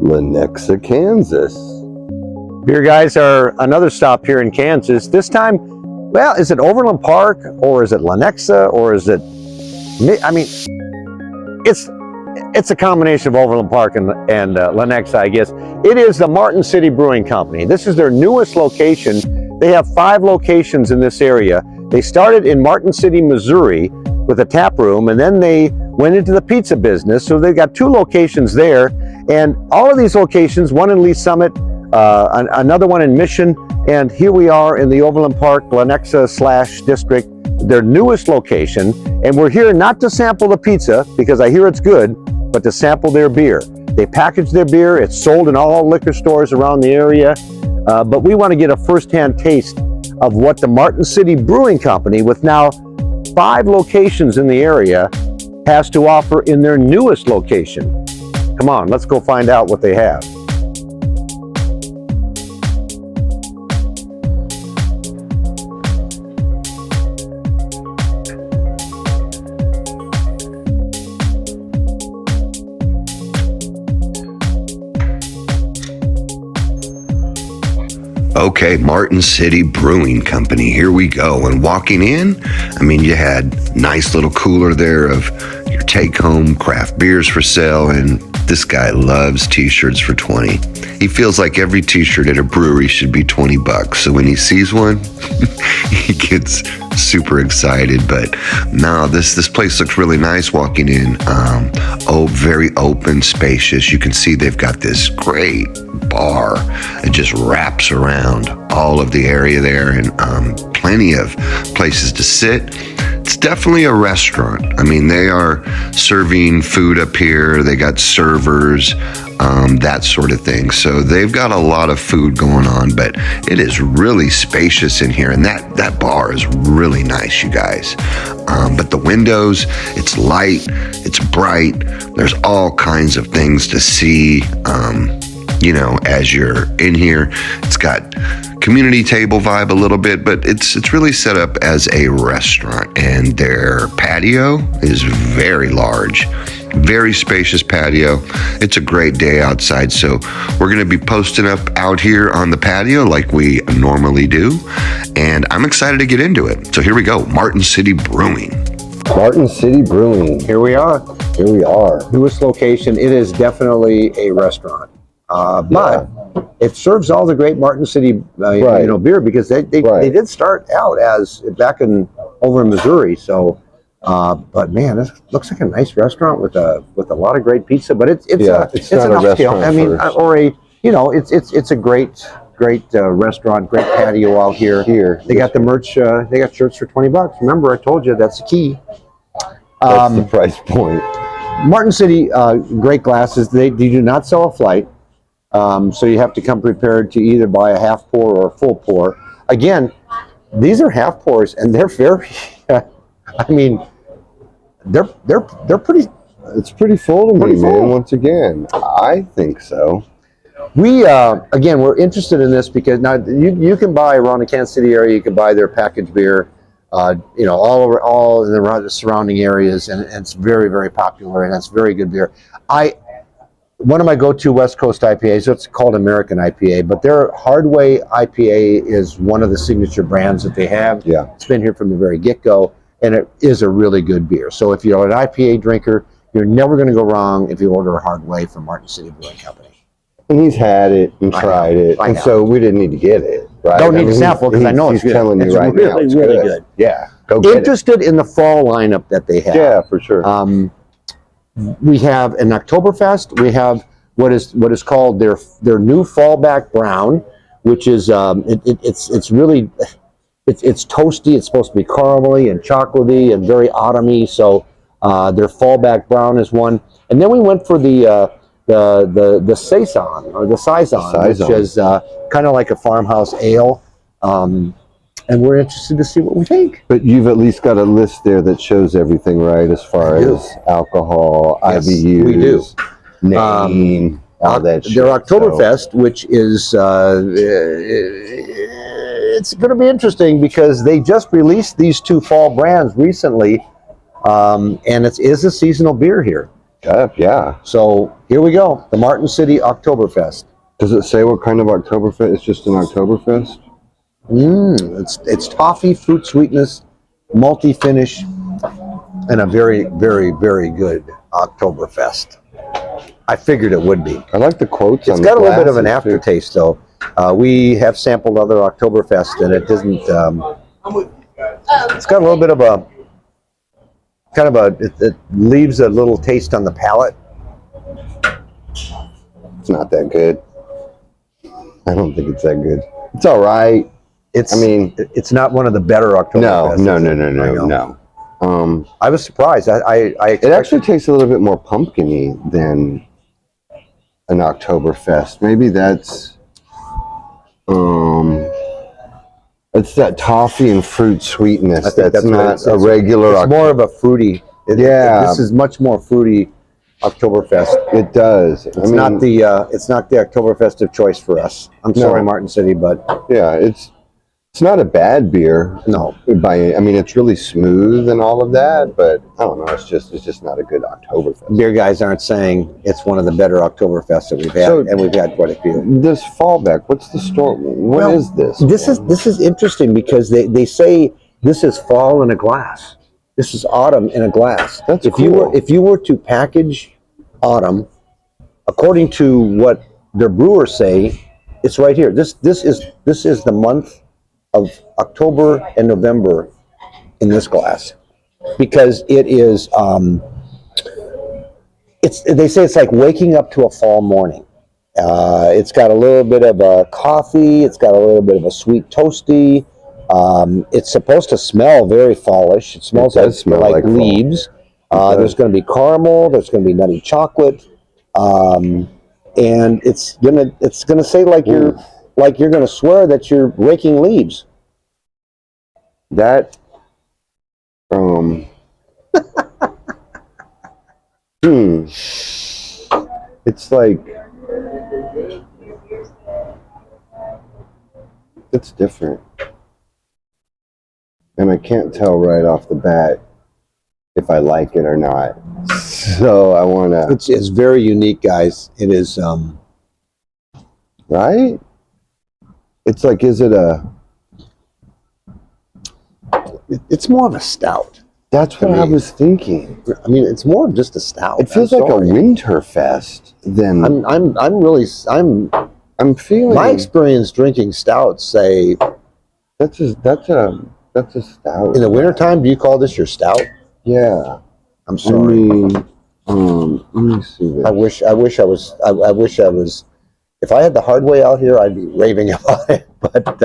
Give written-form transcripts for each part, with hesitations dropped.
Lenexa, Kansas. Beer Guyz are another stop here in Kansas. This time, well, is it Overland Park or is it Lenexa or is it, I mean, it's a combination of Overland Park and Lenexa, I guess. It is the Martin City Brewing Company. This is their newest location. They have 5 locations in this area. They started in Martin City, Missouri with a tap room, and then they went into the pizza business. So they've got 2 locations there, and all of these locations, one in Lee Summit, another one in Mission, and here we are in the Overland Park Lenexa / district, their newest location. And we're here not to sample the pizza, because I hear it's good, but to sample their beer. They package their beer, it's sold in all liquor stores around the area, but we want to get a first-hand taste of what the Martin City Brewing Company, with now 5 locations in the area, has to offer in their newest location. Come on, let's go find out what they have. Okay, Martin City Brewing Company, here we go. And walking in, I mean, you had nice little cooler there of your take-home craft beers for sale, and this guy loves t-shirts for 20. He feels like every t-shirt at a brewery should be 20 bucks. So when he sees one, he gets super excited. But no, this place looks really nice walking in. Very open, spacious. You can see they've got this great bar. It just wraps around all of the area there, and plenty of places to sit. It's definitely a restaurant. I mean, they are serving food up here. They got servers, that sort of thing. So they've got a lot of food going on, but it is really spacious in here. And that bar is really nice, you guys. But the windows, it's light, it's bright. There's all kinds of things to see, as you're in here. It's got community table vibe a little bit, but it's really set up as a restaurant, and their patio is very large, very spacious patio. It's a great day outside, so we're going to be posting up out here on the patio like we normally do, and I'm excited to get into it. So here we go, Martin City Brewing. Martin City Brewing. Here we are. Here we are. Newest location. It is definitely a restaurant, but it serves all the great Martin City, beer, because they did start out as back over in Missouri. So, but man, this looks like a nice restaurant with a lot of great pizza. But it's an upscale. I mean, it's a great restaurant, great patio out here. They got the merch. They got shirts for 20 bucks. Remember, I told you that's the key. That's the price point. Martin City, great glasses. They do not sell a flight. So you have to come prepared to either buy a half pour or a full pour. Again, these are half pours, and they're very. I mean, they're pretty. It's pretty full to me, man. Once again, I think so. We're interested in this because now you can buy around the Kansas City area. You can buy their packaged beer, all in the surrounding areas, and it's very, very popular, and it's very good beer. One of my go-to West Coast IPAs, it's called American IPA, but their Hardway IPA is one of the signature brands that they have. Yeah. It's been here from the very get-go, and it is a really good beer. So if you're an IPA drinker, you're never going to go wrong if you order a Hardway from Martin City Brewing Company. And he's had it and tried it, and so we didn't need to get it, right? Don't need to sample, because I know it's good. He's telling you right now, it's really good. Yeah, go get it. Interested in the fall lineup that they have. Yeah, for sure. We have an Oktoberfest. We have what is called their new fallback brown, which is it's really toasty. It's supposed to be caramely and chocolatey and very autumny. So their fallback brown is one. And then we went for the saison or the saison, which is kind of like a farmhouse ale. And we're interested to see what we think. But you've at least got a list there that shows everything, right? As far as alcohol, yes, IBUs, we do. Name, all that shit. Their Oktoberfest, which is it's going to be interesting because they just released these 2 fall brands recently, and it is a seasonal beer here. Yeah. So here we go, the Martin City Oktoberfest. Does it say what kind of Oktoberfest? It's just an Oktoberfest? It's toffee, fruit sweetness, malty finish, and a very, very, very good Oktoberfest. I figured it would be. I like the quotes on It's the got a little bit of an glasses, too. aftertaste, though. We have sampled other Oktoberfest, and it doesn't. It's got a little bit of a it leaves a little taste on the palate. It's not that good. I don't think it's that good. It's all right. I mean, it's not one of the better Oktoberfests. No. I was surprised. It actually tastes a little bit more pumpkin-y than an Oktoberfest. Maybe that's it's that toffee and fruit sweetness. That's not a regular. It's more of a fruity. This is much more fruity Oktoberfest. It does. It's not the Oktoberfest of choice for us. I'm sorry, Martin City, but yeah, it's not a bad beer. No, it's really smooth and all of that, but I don't know. It's just not a good Oktoberfest. Beer Guyz aren't saying it's one of the better Oktoberfests that we've had, and we've had quite a few. This fallback, what's the story? What is this? This is interesting because they say this is fall in a glass. This is autumn in a glass. That's cool. If you were to package autumn, according to what their brewers say, it's right here. This is the month of October and November in this glass, because it is they say it's like waking up to a fall morning. It's got a little bit of a coffee, it's got a little bit of a sweet toasty. It's supposed to smell very fallish. It smells like leaves. There's going to be caramel, there's going to be nutty chocolate, and it's gonna say like you're going to swear that you're raking leaves. That it's like it's different, and I can't tell right off the bat if I like it or not. So I want to. It's very unique, guys. It is right. It's like, is it a? It's more of a stout. That's what I was thinking. I mean, it's more of just a stout. It feels like a Winterfest than. I'm feeling. My experience drinking stouts say that's a stout. In the wintertime, do you call this your stout? Yeah. I'm sorry. Let me see this. I wish I was. If I had the hard way out here, I'd be raving about it. But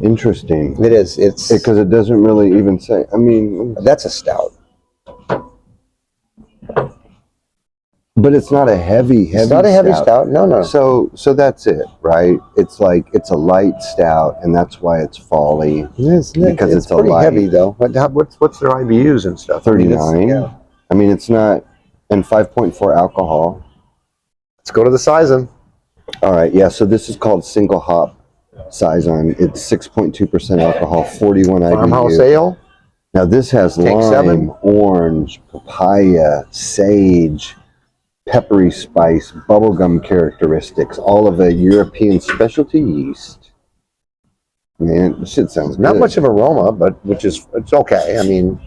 interesting. It is. It's because it doesn't really even say. I mean, that's a stout. But it's not a heavy. It's not a heavy stout. No. So that's it, right? It's like it's a light stout, and that's why it's folly. Yes, because it's pretty light. heavy though. What's their IBUs and stuff? 39. I mean, it's not, and 5.4 alcohol. Let's go to the Saison. All right, yeah. So this is called single hop Saison. It's 6.2% alcohol, 41 IBU. Farmhouse ale. Now this has Tank lime, 7. orange, papaya, sage, peppery spice, bubblegum characteristics, all of a European specialty yeast. Man, this shit sounds Not good. much of aroma, but it's okay. I mean,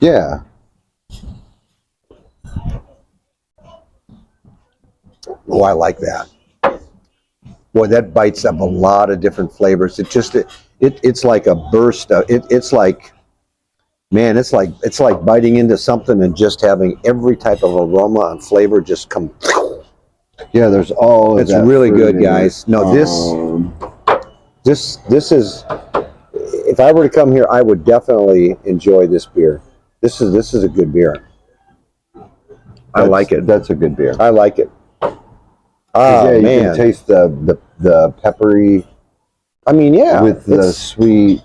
yeah. Oh, I like that. Boy, that bites up a lot of different flavors. It's like a burst of it's like, man, it's like biting into something and just having every type of aroma and flavor just come. Yeah, there's all. It's really good, guys. No, this is. If I were to come here, I would definitely enjoy this beer. This is a good beer. I like it. That's a good beer. I like it. Yeah, you man. can taste the peppery. I mean, yeah, with the sweet.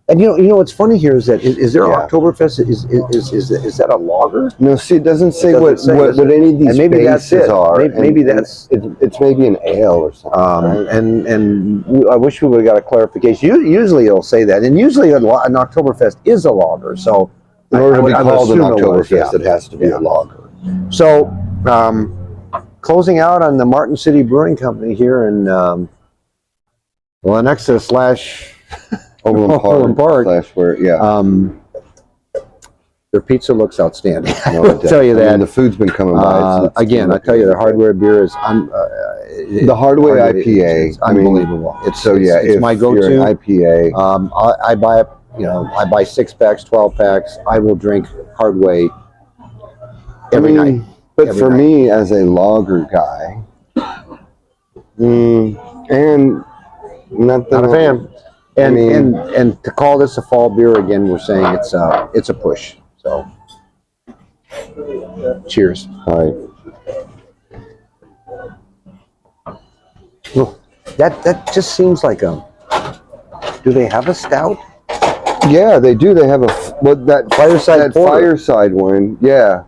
And you know what's funny here is that is there Oktoberfest? Is that a lager? No, see, it doesn't say what any of these maybe that's it. are. Maybe that's it's maybe an ale or something. Right? And I wish we would have got a clarification. Usually it'll say that, and usually an Oktoberfest is a lager. So In order to be I would called an assume it was, Oktoberfest, it has to be Yeah. a lager. So, closing out on the Martin City Brewing Company here in Lenexa slash Overland Park. Slash where, yeah. Their pizza looks outstanding. No, I'll tell you that. I mean, the food's been coming by. Again, I tell you, the hardware beer is the hardware IPA. It's unbelievable. It's if my go-to. You're an IPA. I buy, I buy 6-packs, 12-packs. I will drink hardway every night. But for me, as a lager guy, and not a fan. And to call this a fall beer again, we're saying it's a push. So, cheers. All right. That just seems like a. Do they have a stout? Yeah, they do. They have that fireside one. Yeah.